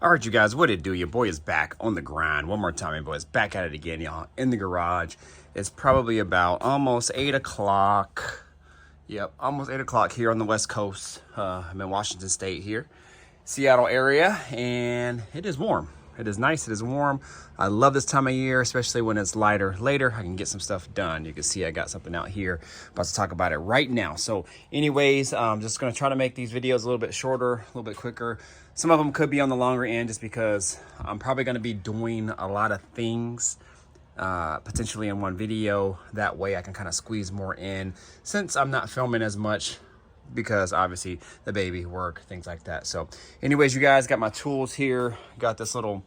All right, you guys, what it do? Your boy is back on the grind. One more time, your boy is back at it again, y'all, in the garage. It's probably about almost 8 o'clock. Yep, almost 8 o'clock here on the West Coast. I'm in Washington State here, Seattle area, and it is warm. It is nice, it is warm. I love this time of year, especially when it's lighter. Later, I can get some stuff done. You can see I got something out here. About to talk about it right now. So anyways, I'm just gonna try to make these videos a little bit shorter, a little bit quicker. Some of them could be on the longer end just because I'm probably gonna be doing a lot of things potentially in one video. That way I can kind of squeeze more in since I'm not filming as much because obviously the baby, work, things like that. So anyways, you guys, got my tools here. Got this little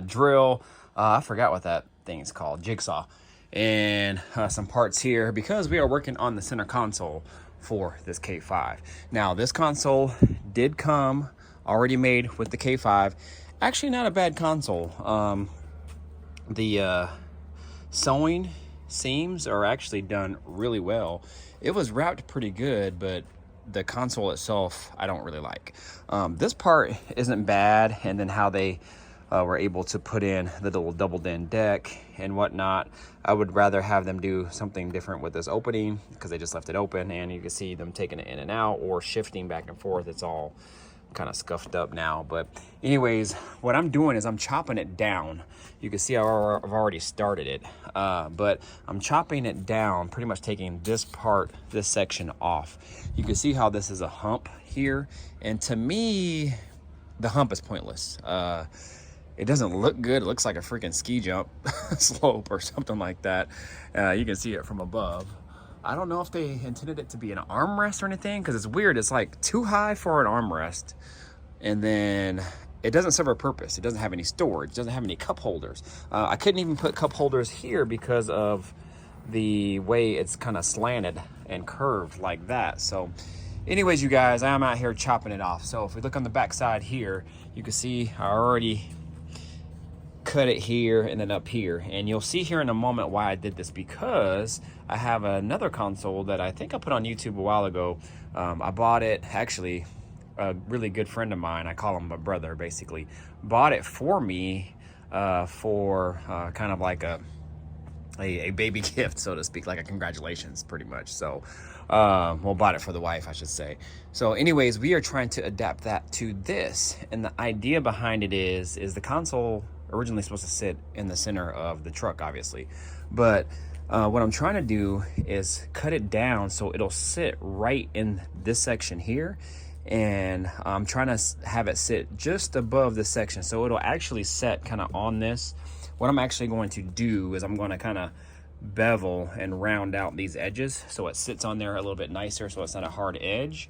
drill. I forgot what that thing is called, jigsaw. And some parts here because we are working on the center console for this K5. Now this console did come already made with the K5. Actually not a bad console. The sewing seams are actually done really well. It was wrapped pretty good, but the console itself I don't really like. This part isn't bad, and then how they were able to put in the little double den deck and whatnot. I would rather have them do something different with this opening because they just left it open, and you can see them taking it in and out or shifting back and forth. It's all kind of scuffed up now, but anyways, what I'm doing is I'm chopping it down. You can see I've already started it, but I'm chopping it down, pretty much taking this part, this section off. You can see how this is a hump here, and to me the hump is pointless. It doesn't look good. It looks like a freaking ski jump slope or something like that. You can see it from above. I don't know if they intended it to be an armrest or anything, because it's weird. It's like too high for an armrest, and then it doesn't serve a purpose. It doesn't have any storage. It doesn't have any cup holders. I couldn't even put cup holders here because of the way it's kind of slanted and curved like that. So anyways, you guys, I'm out here chopping it off. So if we look on the back side here, you can see I already cut it here and then up here, and you'll see here in a moment why I did this, because I have another console that I think I put on YouTube a while ago. I bought it, actually a really good friend of mine, I call him my brother basically, bought it for me for kind of like a baby gift, so to speak, like a congratulations pretty much. So well, bought it for the wife, I should say. So anyways, we are trying to adapt that to this, and the idea behind it is the console originally supposed to sit in the center of the truck, obviously, but what I'm trying to do is cut it down so it'll sit right in this section here, and I'm trying to have it sit just above this section so it'll actually set kind of on this. What I'm actually going to do is I'm going to kind of bevel and round out these edges so it sits on there a little bit nicer, so it's not a hard edge,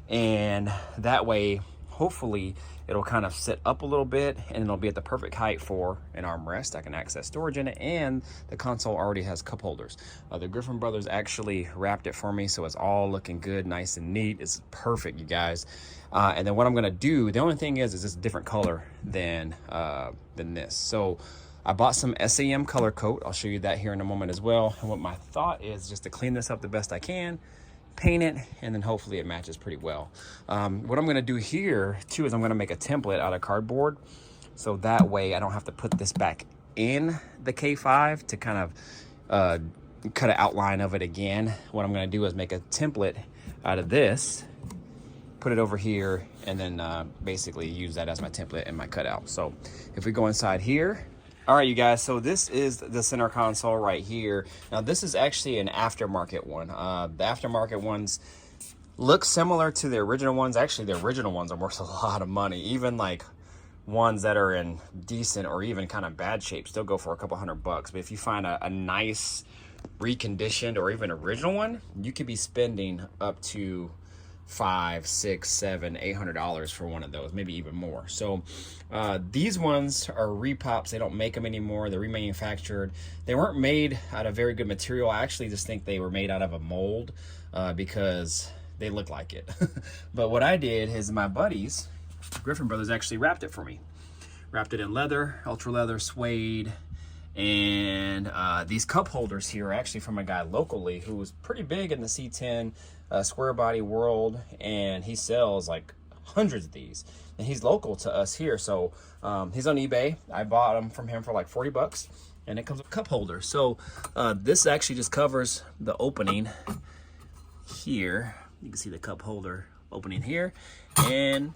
and that way hopefully it'll kind of sit up a little bit and it'll be at the perfect height for an armrest. I can access storage in it, and the console already has cup holders. The Griffin brothers actually wrapped it for me, so it's all looking good, nice and neat. It's perfect, you guys. And then what I'm gonna do, the only thing is it's a different color than this. So I bought some SAM color coat. I'll show you that here in a moment as well. And what my thought is just to clean this up the best I can, paint it, and then hopefully it matches pretty well. What I'm gonna do here too is I'm gonna make a template out of cardboard, so that way I don't have to put this back in the K5 to kind of cut an outline of it again. What I'm gonna do is make a template out of this, put it over here, and then basically use that as my template and my cutout. So if we go inside here, all right, you guys, so this is the center console right here. Now, this is actually an aftermarket one. The aftermarket ones look similar to the original ones. Actually, the original ones are worth a lot of money. Even like ones that are in decent or even kind of bad shape still go for a couple $100. But if you find a nice reconditioned or even original one, you could be spending up to $500, $600, $700, $800 for one of those, maybe even more. So these ones are repops. They don't make them anymore. They're remanufactured. They weren't made out of very good material. I actually just think they were made out of a mold because they look like it. But what I did is my buddies, Griffin brothers, actually wrapped it for me. Wrapped it in leather, ultra leather, suede, and these cup holders here are actually from a guy locally who was pretty big in the C10 square body world, and he sells like hundreds of these. And he's local to us here, so he's on eBay. I bought them from him for like 40 bucks, and it comes with a cup holder. So this actually just covers the opening here. You can see the cup holder opening here, and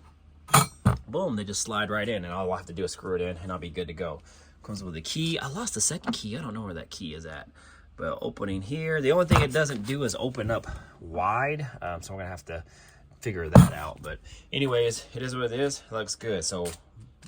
boom, they just slide right in, and all I'll have to do is screw it in, and I'll be good to go. Comes with a key. I lost the second key. I don't know where that key is at. But opening here, the only thing it doesn't do is open up wide, so I'm gonna have to figure that out. But anyways, it is what it is. It looks good. So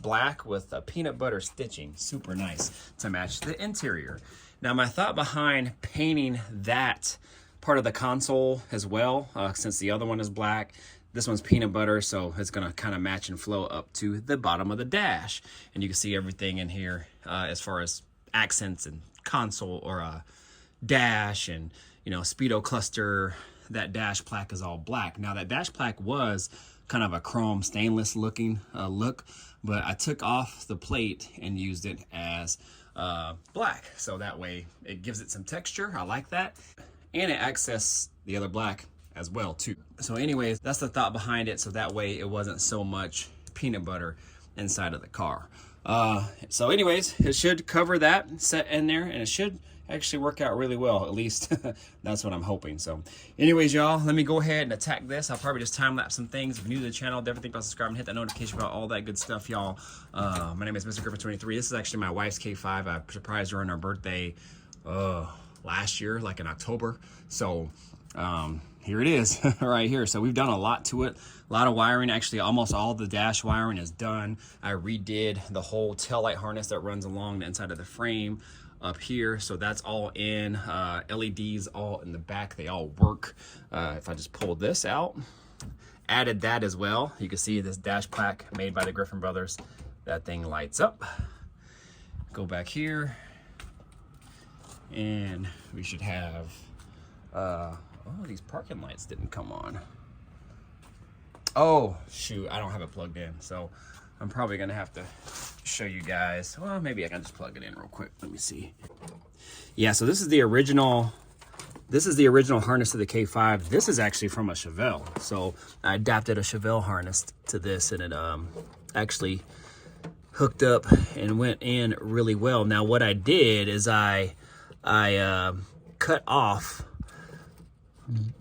black with a peanut butter stitching, super nice to match the interior. Now my thought behind painting that part of the console as well, since the other one is black, this one's peanut butter, so it's gonna kind of match and flow up to the bottom of the dash, and you can see everything in here as far as accents and console or dash and, you know, speedo cluster. That dash plaque is all black. Now that dash plaque was kind of a chrome stainless looking look, but I took off the plate and used it as black, so that way it gives it some texture. I like that, and it accesses the other black as well too. So anyways, that's the thought behind it, so that way it wasn't so much peanut butter inside of the car. So anyways, it should cover that set in there, and it should actually work out really well. At least that's what I'm hoping. So anyways, y'all, let me go ahead and attack this. I'll probably just time lapse some things. If you're new to the channel, definitely think about subscribing, hit that notification about all that good stuff, y'all. My name is Mr. Griffin 23. This is actually my wife's K5. I surprised her on her birthday last year, like in October. So here it is right here. So we've done a lot to it, a lot of wiring. Actually, almost all the dash wiring is done. I redid the whole taillight harness that runs along the inside of the frame up here, so that's all in. LEDs all in the back, they all work. If I just pull this out, added that as well. You can see this dash plaque made by the Griffin brothers. That thing lights up. Go back here, and we should have oh, these parking lights didn't come on. Oh shoot, I don't have it plugged in, so I'm probably gonna have to show you guys. Well, maybe I can just plug it in real quick. Let me see. Yeah, so this is the original harness to the K5. This is actually from a Chevelle. So I adapted a Chevelle harness to this, and it actually hooked up and went in really well. Now what I did is I cut off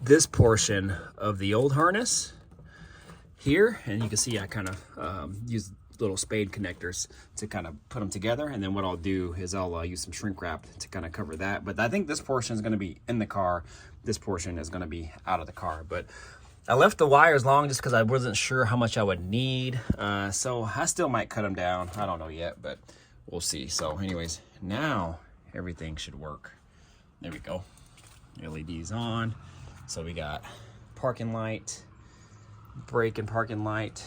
this portion of the old harness here, and you can see I kind of used little spade connectors to kind of put them together, and then what I'll do is I'll use some shrink wrap to kind of cover that. But I think this portion is going to be in the car, this portion is going to be out of the car. But I left the wires long just because I wasn't sure how much I would need, so I still might cut them down. I don't know yet, but we'll see. So anyways, now everything should work. There we go, LEDs on. So we got parking light, brake and parking light,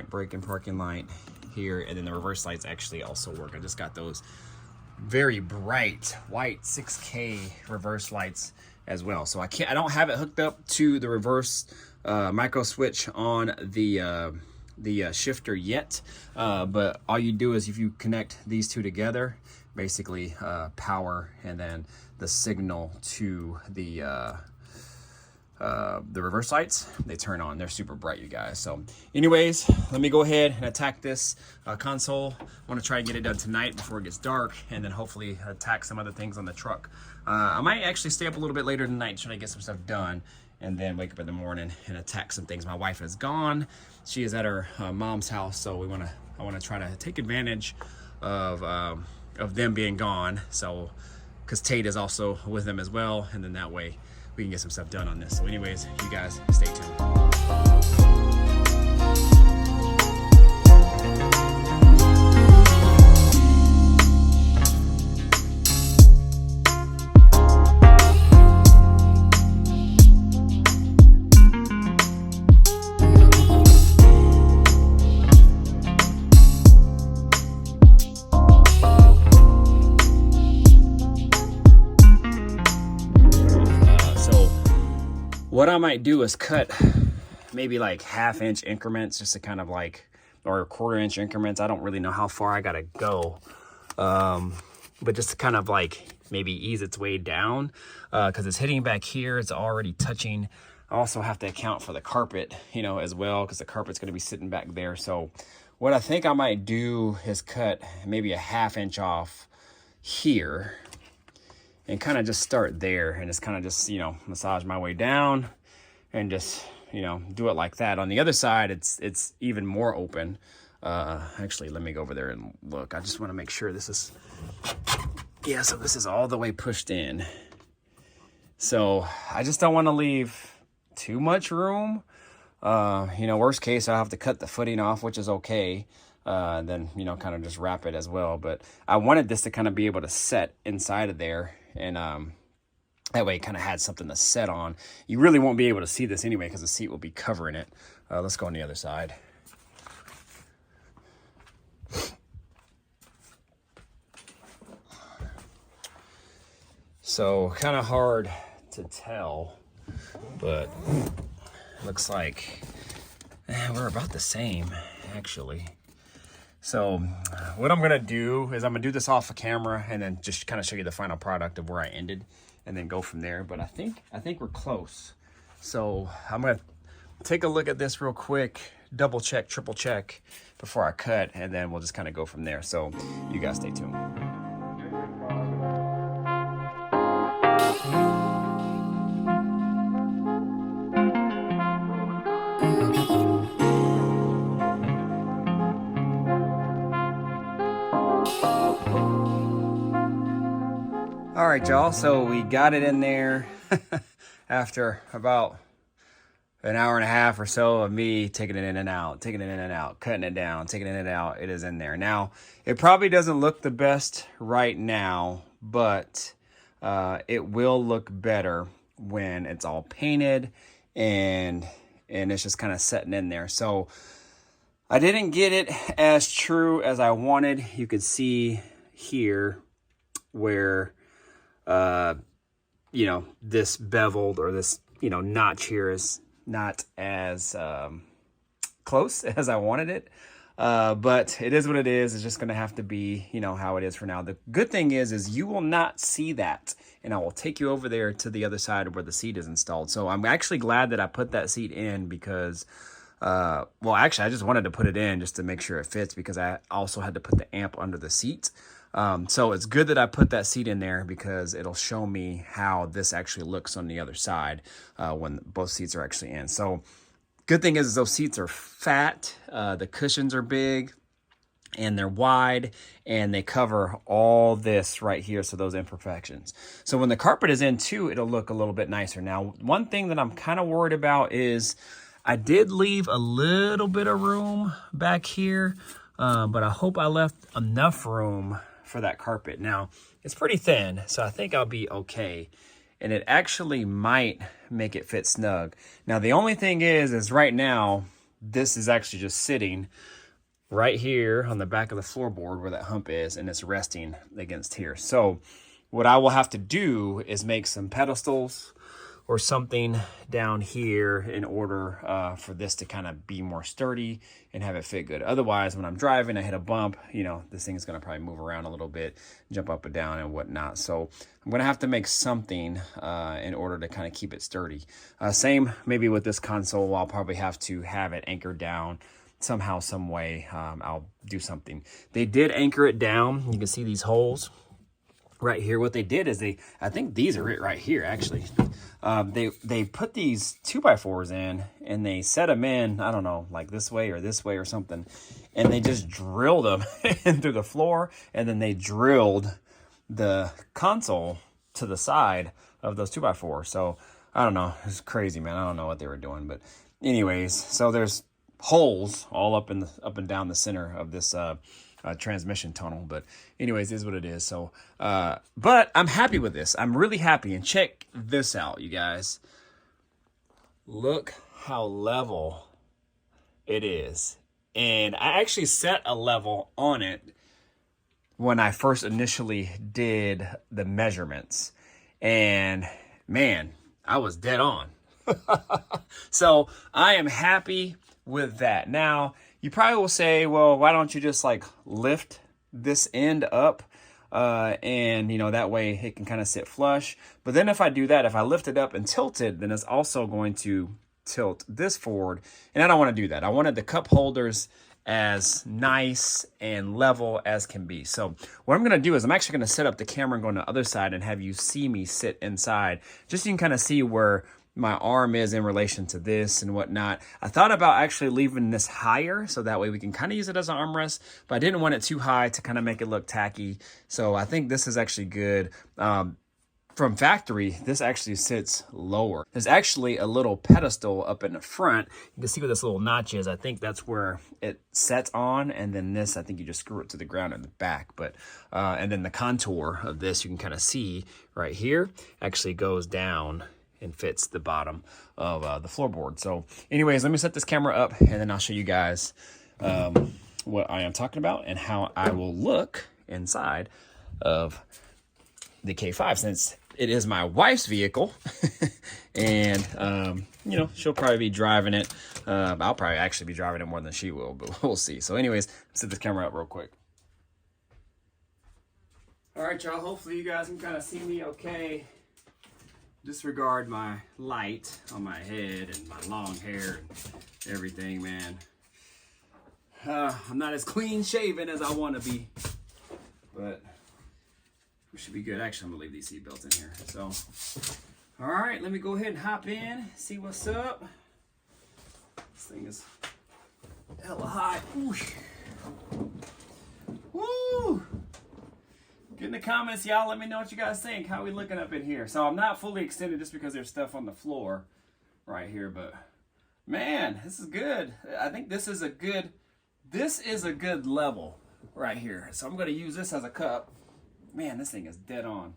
brake and parking light here, and then the reverse lights actually also work. I just got those very bright white 6K reverse lights as well. So I don't have it hooked up to the reverse micro switch on the shifter yet, but all you do is if you connect these two together, basically power and then the signal to the reverse lights, they turn on. They're super bright, you guys. So anyways, let me go ahead and attack this console. I want to try and get it done tonight before it gets dark, and then hopefully attack some other things on the truck. I might actually stay up a little bit later tonight trying to get some stuff done, and then wake up in the morning and attack some things. My wife is gone. She is at her mom's house, so I want to try to take advantage of them being gone. So because Tate is also with them as well, and then that way we can get some stuff done on this. So anyways, you guys stay tuned. What I might do is cut maybe like 1/2 inch increments, just to kind of like, or 1/4 inch increments. I don't really know how far I gotta go, but just to kind of like maybe ease its way down, because it's hitting back here. It's already touching I also have to account for the carpet, you know, as well, because the carpet's going to be sitting back there. So what I think I might do is cut maybe a 1/2 inch off here and kind of just start there and just kind of just, you know, massage my way down and just, you know, do it like that. On the other side, it's even more open. Actually, let me go over there and look. I just want to make sure this is, yeah, so this is all the way pushed in. So I just don't want to leave too much room. You know, worst case, I'll have to cut the footing off, which is okay. Then, you know, kind of just wrap it as well. But I wanted this to kind of be able to set inside of there. And that way it kind of had something to set on. You really won't be able to see this anyway because the seat will be covering it. Let's go on the other side. So kind of hard to tell, but looks like we're about the same, actually. So what I'm gonna do is I'm gonna do this off of camera and then just kind of show you the final product of where I ended and then go from there. But I think we're close. So I'm gonna take a look at this real quick, double check, triple check before I cut, and then we'll just kind of go from there. So you guys stay tuned. All right, y'all, so we got it in there after about an hour and a half or so of me taking it in and out, taking it in and out, cutting it down, taking it in and out. It is in there. Now, it probably doesn't look the best right now, but it will look better when it's all painted and it's just kind of setting in there. So I didn't get it as true as I wanted. You could see here where you know, this beveled or this, you know, notch here is not as close as I wanted it. But it is what it is. It's just going to have to be, you know, how it is for now. The good thing is you will not see that. And I will take you over there to the other side where the seat is installed. So I'm actually glad that I put that seat in because, well, actually, I just wanted to put it in just to make sure it fits because I also had to put the amp under the seat. So it's good that I put that seat in there because it'll show me how this actually looks on the other side when both seats are actually in. So good thing is those seats are fat, the cushions are big, and they're wide, and they cover all this right here, so those imperfections. So when the carpet is in too, it'll look a little bit nicer. Now, one thing that I'm kind of worried about is I did leave a little bit of room back here, but I hope I left enough room for that carpet. Now, it's pretty thin, so I think I'll be okay. And it actually might make it fit snug. Now, the only thing is right now, this is actually just sitting right here on the back of the floorboard where that hump is, and it's resting against here. So what I will have to do is make some pedestals or something down here in order for this to kind of be more sturdy and have it fit good. Otherwise, when I'm driving, I hit a bump, you know, this thing is gonna probably move around a little bit, jump up and down and whatnot. So I'm gonna have to make something in order to kind of keep it sturdy. Same maybe with this console, I'll probably have to have it anchored down somehow, some way. I'll do something. They did anchor it down. You can see these holes right here. What they did is I think these are it right here, actually. They put these 2x4s in and they set them in, I don't know, like this way or something. And they just drilled them in through the floor. And then they drilled the console to the side of those 2x4s. So I don't know. It's crazy, man. I don't know what they were doing. But anyways, so there's holes all up and down the center of this transmission tunnel. But anyways, is what it is. So but I'm happy with this. I'm really happy. And check this out, you guys. Look how level it is. And I actually set a level on it when I first initially did the measurements, and man, I was dead on. So I am happy with that. Now, you probably will say, well, why don't you just like lift this end up? and you know, that way it can kind of sit flush. But then if I do that, if I lift it up and tilt it, then it's also going to tilt this forward, and I don't want to do that. I wanted the cup holders as nice and level as can be. So what I'm going to do is I'm actually going to set up the camera and go on the other side and have you see me sit inside, just so you can kind of see where my arm is in relation to this and whatnot. I thought about actually leaving this higher so that way we can kind of use it as an armrest, but I didn't want it too high to kind of make it look tacky. So I think this is actually good. From factory, this actually sits lower. There's actually a little pedestal up in the front. You can see where this little notch is. I think that's where it sets on, and then this, I think you just screw it to the ground in the back. But and then the contour of this, you can kind of see right here, actually goes down and fits the bottom of the floorboard. So anyways, let me set this camera up, and then I'll show you guys what I am talking about and how I will look inside of the K5, since it is my wife's vehicle. And you know, she'll probably be driving it. I'll probably actually be driving it more than she will, but we'll see. So anyways, let's set this camera up real quick. All right, y'all, hopefully you guys can kind of see me okay. Disregard my light on my head and my long hair and everything, man. I'm not as clean shaven as I want to be, but we should be good. Actually, I'm gonna leave these seat belts in here. So, all right, let me go ahead and hop in, see what's up. This thing is hella hot. Woo! Get in the comments, y'all. Let me know what you guys think. How we looking up in here? So I'm not fully extended just because there's stuff on the floor right here, but man, this is good. I think this is a good level right here. So I'm gonna use this as a cup. Man, this thing is dead on.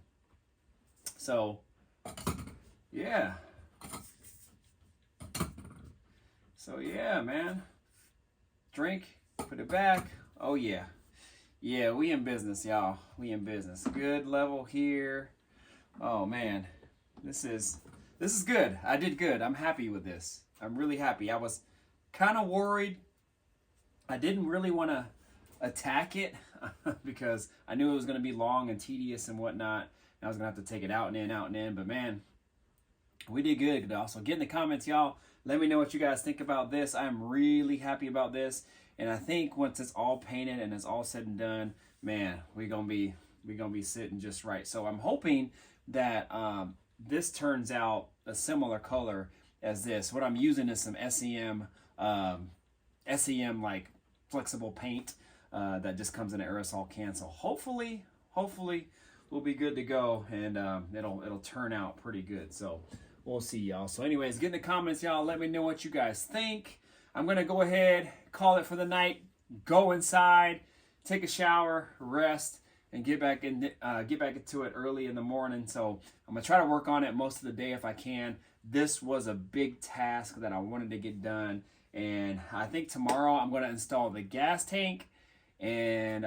So, yeah. So, yeah, man. Drink, put it back. Oh, yeah. Yeah, we in business, y'all. We in business. Good level here. Oh, man. This is good. I did good. I'm happy with this. I'm really happy. I was kind of worried. I didn't really want to attack it because I knew it was going to be long and tedious and whatnot, and I was going to have to take it out and in, but man, we did good. Also, get in the comments, y'all. Let me know what you guys think about this. I'm really happy about this, and I think once it's all painted and it's all said and done, man, we're gonna be sitting just right. So I'm hoping that this turns out a similar color as this. What I'm using is some SEM like flexible paint that just comes in an aerosol can. So hopefully we'll be good to go, and it'll turn out pretty good. So we'll see, y'all. So anyways, get in the comments, y'all. Let me know what you guys think. I'm gonna go ahead, call it for the night, go inside, take a shower, rest, and get back into it early in the morning. So I'm gonna try to work on it most of the day if I can. This was a big task that I wanted to get done, and I think tomorrow I'm gonna install the gas tank and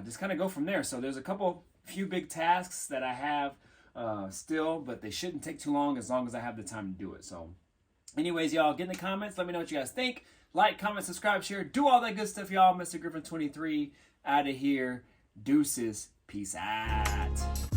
just kind of go from there. So there's a few big tasks that I have still, but they shouldn't take too long as I have the time to do it. So anyways, y'all, get in the comments. Let me know what you guys think. Like, comment, subscribe, share, do all that good stuff, y'all. Mr. Griffin 23 out of here. Deuces. Peace out.